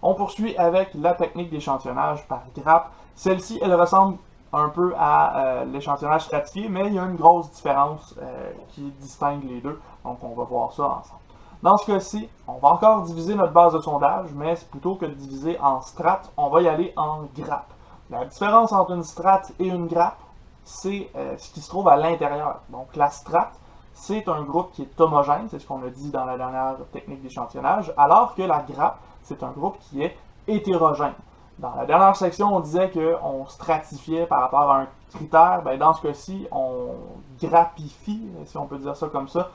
On poursuit avec la technique d'échantillonnage par grappe. Celle-ci, elle ressemble un peu à l'échantillonnage stratifié, mais il y a une grosse différence qui distingue les deux. Donc, on va voir ça ensemble. Dans ce cas-ci, on va encore diviser notre base de sondage, mais plutôt que de diviser en strates, on va y aller en grappes. La différence entre une strate et une grappe, c'est ce qui se trouve à l'intérieur. Donc, la strate, c'est un groupe qui est homogène, c'est ce qu'on a dit dans la dernière technique d'échantillonnage, alors que la grappe, c'est un groupe qui est hétérogène. Dans la dernière section, on disait qu'on stratifiait par rapport à un critère. Ben, dans ce cas-ci, on grappifie, si on peut dire ça comme ça,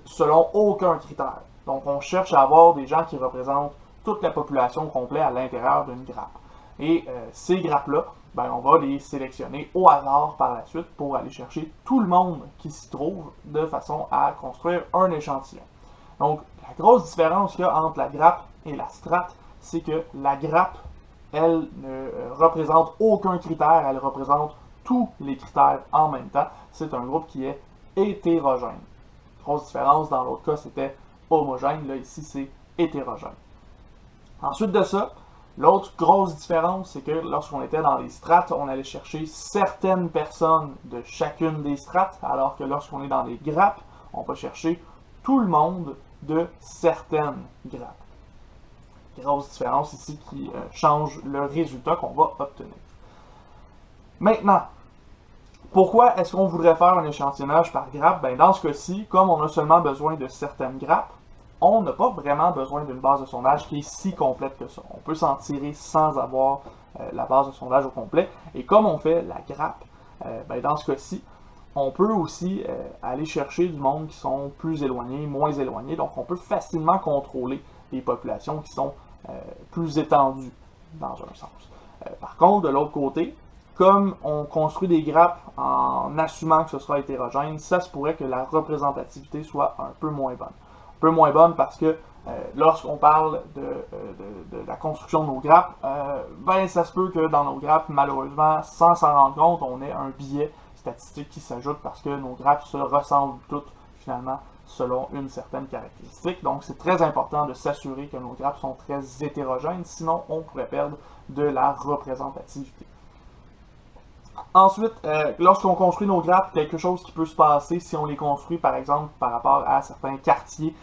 selon aucun critère. Donc, on cherche à avoir des gens qui représentent toute la population complète à l'intérieur d'une grappe. Et ces grappes-là, ben, on va les sélectionner au hasard par la suite pour aller chercher tout le monde qui s'y trouve de façon à construire un échantillon. Donc, la grosse différence qu'il y a entre la grappe et la strate, c'est que la grappe, elle ne représente aucun critère, elle représente tous les critères en même temps. C'est un groupe qui est hétérogène. Grosse différence, dans l'autre cas, c'était homogène, là, ici, c'est hétérogène. Ensuite de ça, l'autre grosse différence, c'est que lorsqu'on était dans les strates, on allait chercher certaines personnes de chacune des strates, alors que lorsqu'on est dans les grappes, on va chercher tout le monde de certaines grappes. Grosse différence ici qui change le résultat qu'on va obtenir. Maintenant, pourquoi est-ce qu'on voudrait faire un échantillonnage par grappe? Ben, dans ce cas-ci, comme on a seulement besoin de certaines grappes, on n'a pas vraiment besoin d'une base de sondage qui est si complète que ça. On peut s'en tirer sans avoir la base de sondage au complet. Et comme on fait la grappe, ben, dans ce cas-ci, on peut aussi aller chercher du monde qui sont plus éloignés, moins éloignés. Donc, on peut facilement contrôler les populations qui sont plus étendues, dans un sens. Par contre, de l'autre côté, comme on construit des grappes en assumant que ce sera hétérogène, ça se pourrait que la représentativité soit un peu moins bonne. Un peu moins bonne parce que lorsqu'on parle de la construction de nos grappes, ben ça se peut que dans nos grappes, malheureusement, sans s'en rendre compte, on ait un biais statistique qui s'ajoute parce que nos grappes se ressemblent toutes finalement selon une certaine caractéristique. Donc c'est très important de s'assurer que nos grappes sont très hétérogènes, sinon on pourrait perdre de la représentativité. Ensuite, lorsqu'on construit nos grappes, quelque chose qui peut se passer si on les construit, par exemple, par rapport à certains quartiers,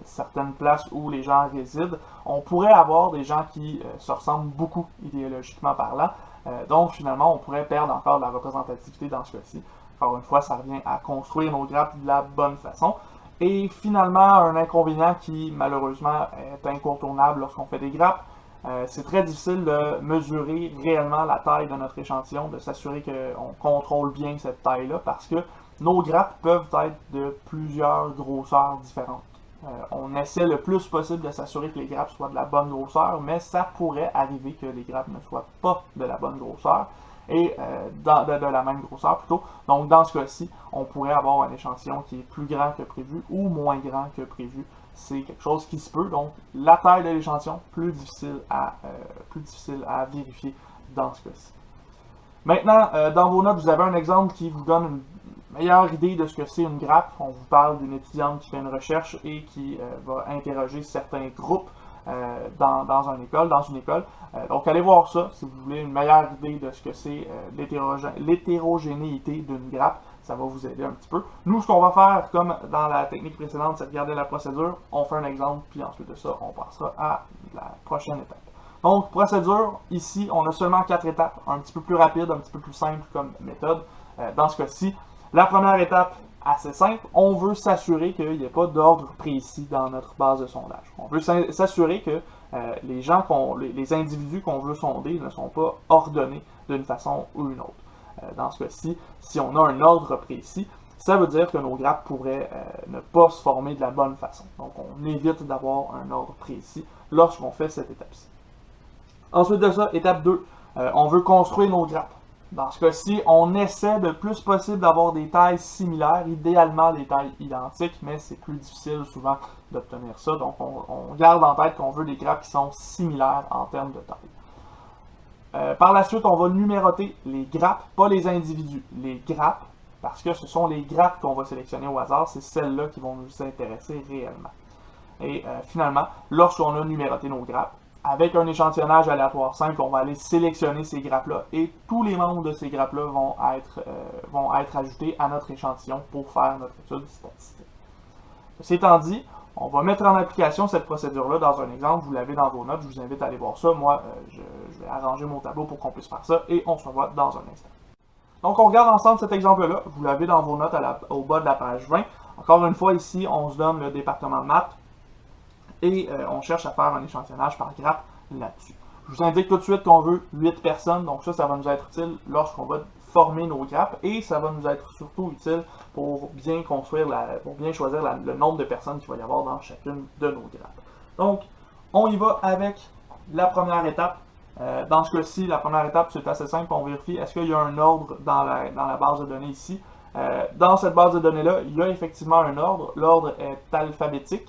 certaines places où les gens résident, on pourrait avoir des gens qui se ressemblent beaucoup idéologiquement parlant. Donc, finalement, on pourrait perdre encore de la représentativité dans ce cas-ci. Encore une fois, ça revient à construire nos grappes de la bonne façon. Et finalement, un inconvénient qui, malheureusement, est incontournable lorsqu'on fait des grappes, c'est très difficile de mesurer réellement la taille de notre échantillon, de s'assurer qu'on contrôle bien cette taille-là, parce que nos grappes peuvent être de plusieurs grosseurs différentes. On essaie le plus possible de s'assurer que les grappes soient de la bonne grosseur, mais ça pourrait arriver que les grappes ne soient pas de la bonne grosseur, et de la même grosseur plutôt. Donc dans ce cas-ci, on pourrait avoir un échantillon qui est plus grand que prévu ou moins grand que prévu. C'est quelque chose qui se peut, donc la taille de l'échantillon, plus difficile à vérifier dans ce cas-ci. Maintenant, dans vos notes, vous avez un exemple qui vous donne une meilleure idée de ce que c'est une grappe. On vous parle d'une étudiante qui fait une recherche et qui va interroger certains groupes dans une école. Donc allez voir ça si vous voulez une meilleure idée de ce que c'est l'hétérogénéité d'une grappe. Ça va vous aider un petit peu. Nous, ce qu'on va faire, comme dans la technique précédente, c'est regarder la procédure, on fait un exemple, puis ensuite de ça, on passera à la prochaine étape. Donc, procédure, ici, on a seulement 4 étapes, un petit peu plus rapide, un petit peu plus simple comme méthode. Dans ce cas-ci, la première étape, assez simple, on veut s'assurer qu'il n'y ait pas d'ordre précis dans notre base de sondage. On veut s'assurer que les individus qu'on veut sonder ne sont pas ordonnés d'une façon ou une autre. Dans ce cas-ci, si on a un ordre précis, ça veut dire que nos grappes pourraient ne pas se former de la bonne façon. Donc, on évite d'avoir un ordre précis lorsqu'on fait cette étape-ci. Ensuite de ça, étape 2, on veut construire nos grappes. Dans ce cas-ci, on essaie le plus possible d'avoir des tailles similaires, idéalement des tailles identiques, mais c'est plus difficile souvent d'obtenir ça. Donc, on garde en tête qu'on veut des grappes qui sont similaires en termes de taille. Par la suite, on va numéroter les grappes, pas les individus, les grappes, parce que ce sont les grappes qu'on va sélectionner au hasard, c'est celles-là qui vont nous intéresser réellement. Et finalement, lorsqu'on a numéroté nos grappes, avec un échantillonnage aléatoire simple, on va aller sélectionner ces grappes-là et tous les membres de ces grappes-là vont être ajoutés à notre échantillon pour faire notre étude statistique. Ceci étant dit, on va mettre en application cette procédure-là dans un exemple. Vous l'avez dans vos notes, je vous invite à aller voir ça. Moi, je vais arranger mon tableau pour qu'on puisse faire ça et on se revoit dans un instant. Donc, on regarde ensemble cet exemple-là. Vous l'avez dans vos notes au bas de la page 20. Encore une fois, ici, on se donne le département de maths et on cherche à faire un échantillonnage par grappe là-dessus. Je vous indique tout de suite qu'on veut 8 personnes, donc ça va nous être utile lorsqu'on va former nos grappes et ça va nous être surtout utile pour bien construire, pour bien choisir le nombre de personnes qu'il va y avoir dans chacune de nos grappes. Donc, on y va avec la première étape. Dans ce cas-ci, la première étape, c'est assez simple, on vérifie est-ce qu'il y a un ordre dans la base de données ici. Dans cette base de données-là, il y a effectivement un ordre. L'ordre est alphabétique.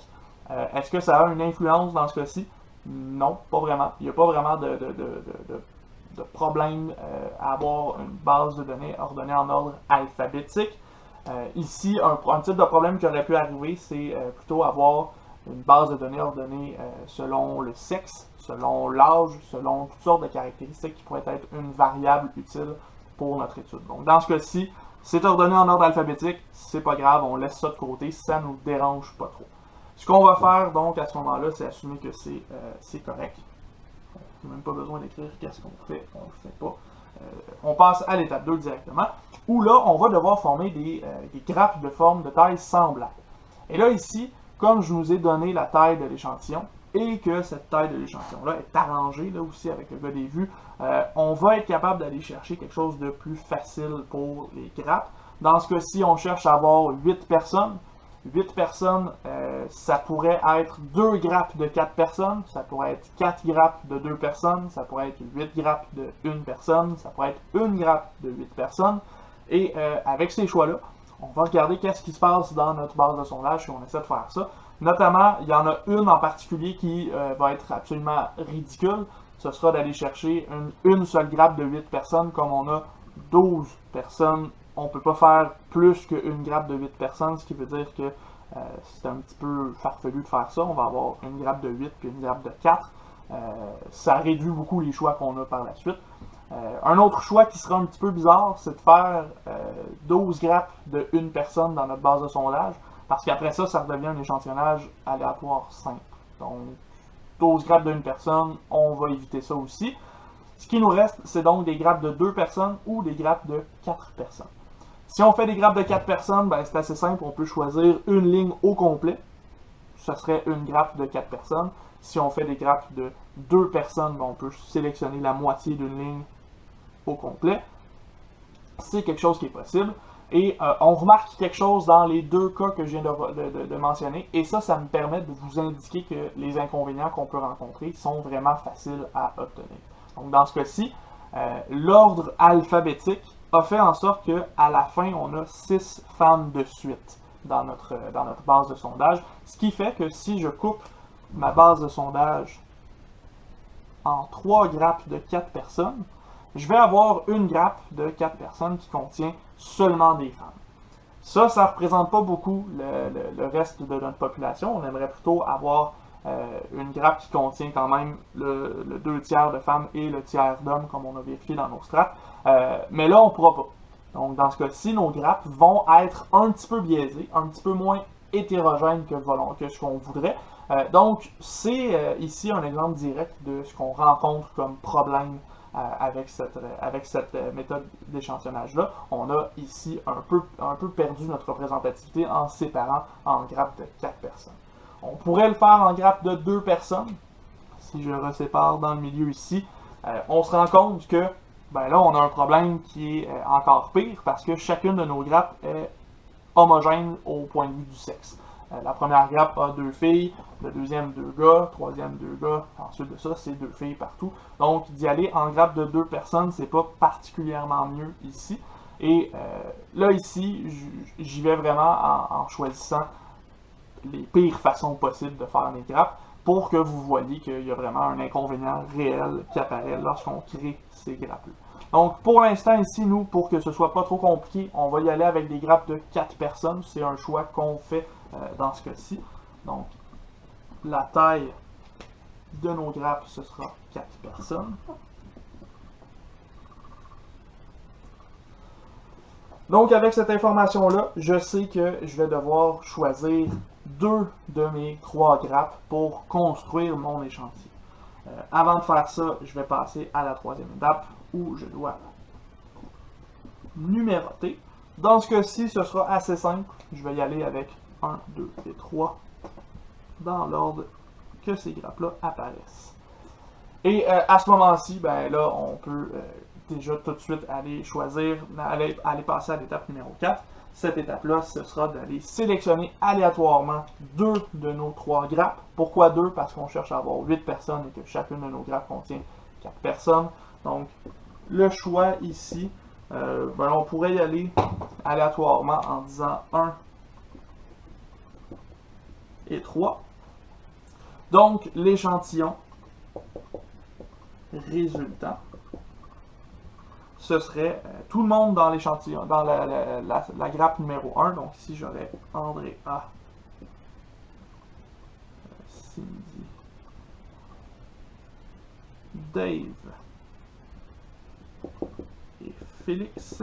Est-ce que ça a une influence dans ce cas-ci? Non, pas vraiment. Il n'y a pas vraiment de problème à avoir une base de données ordonnée en ordre alphabétique. Ici, un type de problème qui aurait pu arriver, c'est plutôt avoir une base de données ordonnée selon le sexe, selon l'âge, selon toutes sortes de caractéristiques qui pourraient être une variable utile pour notre étude. Donc, dans ce cas-ci, c'est ordonné en ordre alphabétique, c'est pas grave, on laisse ça de côté, ça nous dérange pas trop. Ce qu'on va faire, donc, à ce moment-là, c'est assumer que c'est correct. Il n'y a même pas besoin d'écrire qu'est-ce qu'on fait, on ne le fait pas. On passe à l'étape 2 directement, où là, on va devoir former des grappes de forme de taille semblable. Et là, ici, comme je vous ai donné la taille de l'échantillon, et que cette taille de l'échantillon-là est arrangée, là aussi, avec le gars des vues, on va être capable d'aller chercher quelque chose de plus facile pour les grappes. Dans ce cas-ci, on cherche à avoir 8 personnes. 8 personnes, ça pourrait être 2 grappes de 4 personnes, ça pourrait être 4 grappes de 2 personnes, ça pourrait être 8 grappes de 1 personne, ça pourrait être une grappe de 8 personnes. Et avec ces choix-là, on va regarder qu'est-ce qui se passe dans notre base de sondage si on essaie de faire ça. Notamment, il y en a une en particulier qui va être absolument ridicule. Ce sera d'aller chercher une seule grappe de 8 personnes, comme on a 12 personnes. On ne peut pas faire plus qu'une grappe de 8 personnes, ce qui veut dire que c'est un petit peu farfelu de faire ça. On va avoir une grappe de 8 puis une grappe de 4. Ça réduit beaucoup les choix qu'on a par la suite. Un autre choix qui sera un petit peu bizarre, c'est de faire 12 grappes de une personne dans notre base de sondage, parce qu'après ça, ça redevient un échantillonnage aléatoire simple. Donc, 12 grappes d'une personne, on va éviter ça aussi. Ce qui nous reste, c'est donc des grappes de 2 personnes ou des grappes de 4 personnes. Si on fait des grappes de 4 personnes, ben, c'est assez simple, on peut choisir une ligne au complet. Ce serait une grappe de 4 personnes. Si on fait des grappes de 2 personnes, ben, on peut sélectionner la moitié d'une ligne au complet. C'est quelque chose qui est possible. Et on remarque quelque chose dans les deux cas que je viens de mentionner. Et ça me permet de vous indiquer que les inconvénients qu'on peut rencontrer sont vraiment faciles à obtenir. Donc dans ce cas-ci, l'ordre alphabétique a fait en sorte qu'à la fin, on a 6 femmes de suite dans notre base de sondage. Ce qui fait que si je coupe ma base de sondage en 3 grappes de 4 personnes, je vais avoir une grappe de 4 personnes qui contient seulement des femmes. Ça ne représente pas beaucoup le reste de notre population. On aimerait plutôt avoir une grappe qui contient quand même le 2 tiers de femmes et le tiers d'hommes, comme on a vérifié dans nos strates. Mais là, on ne pourra pas. Donc, dans ce cas-ci, nos grappes vont être un petit peu biaisées, un petit peu moins hétérogènes que ce qu'on voudrait. Donc, c'est ici un exemple direct de ce qu'on rencontre comme problème avec cette méthode d'échantillonnage-là. On a ici un peu perdu notre représentativité en séparant en grappes de 4 personnes. On pourrait le faire en grappes de 2 personnes. Si je resépare dans le milieu ici, on se rend compte que ben là, on a un problème qui est encore pire parce que chacune de nos grappes est homogène au point de vue du sexe. La première grappe a 2 filles, la deuxième 2 gars, troisième 2 gars, ensuite de ça, c'est 2 filles partout. Donc, d'y aller en grappe de 2 personnes, c'est pas particulièrement mieux ici. Et là, ici, j'y vais vraiment en choisissant les pires façons possibles de faire mes grappes pour que vous voyez qu'il y a vraiment un inconvénient réel qui apparaît lorsqu'on crée ces grappes-là. Donc, pour l'instant, ici, nous, pour que ce soit pas trop compliqué, on va y aller avec des grappes de 4 personnes. C'est un choix qu'on fait dans ce cas-ci. Donc, la taille de nos grappes, ce sera 4 personnes. Donc, avec cette information-là, je sais que je vais devoir choisir 2 de mes 3 grappes pour construire mon échantillon. Avant de faire ça, je vais passer à la 3e étape où je dois numéroter. Dans ce cas-ci, ce sera assez simple. Je vais y aller avec 1, 2 et 3 dans l'ordre que ces grappes-là apparaissent. Et à ce moment-ci, ben là, on peut déjà tout de suite aller choisir, aller passer à l'étape numéro 4. Cette étape-là, ce sera d'aller sélectionner aléatoirement 2 de nos 3 grappes. Pourquoi 2? Parce qu'on cherche à avoir 8 personnes et que chacune de nos grappes contient 4 personnes. Donc, le choix ici, ben on pourrait y aller aléatoirement en disant 1 et 3. Donc, l'échantillon résultant, ce serait tout le monde dans l'échantillon, dans la grappe numéro 1. Donc ici, j'aurais André A, Cindy, Dave et Félix.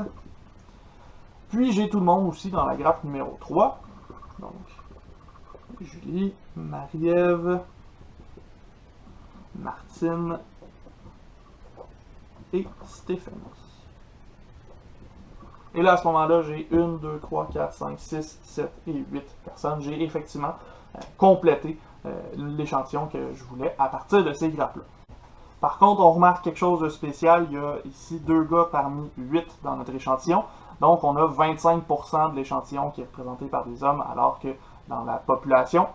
Puis j'ai tout le monde aussi dans la grappe numéro 3. Donc, Julie, Marie-Ève, Martine et Stéphanie. Et là, à ce moment-là, j'ai 1, 2, 3, 4, 5, 6, 7 et 8 personnes. J'ai effectivement complété l'échantillon que je voulais à partir de ces grappes-là. Par contre, on remarque quelque chose de spécial. Il y a ici 2 gars parmi 8 dans notre échantillon. Donc, on a 25% de l'échantillon qui est représenté par des hommes, alors que dans la population,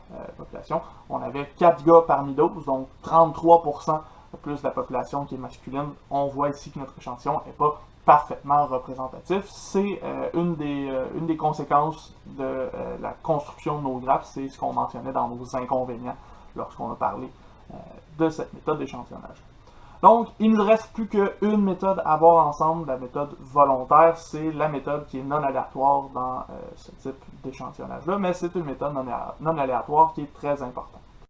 on avait 4 gars parmi 12, donc 33% plus de la population qui est masculine. On voit ici que notre échantillon n'est pas parfaitement représentatif. C'est une des conséquences de la construction de nos grappes, c'est ce qu'on mentionnait dans nos inconvénients lorsqu'on a parlé de cette méthode d'échantillonnage. Donc, il ne nous reste plus qu'une méthode à voir ensemble, la méthode volontaire. C'est la méthode qui est non aléatoire dans ce type d'échantillonnage-là, mais c'est une méthode non aléatoire qui est très importante.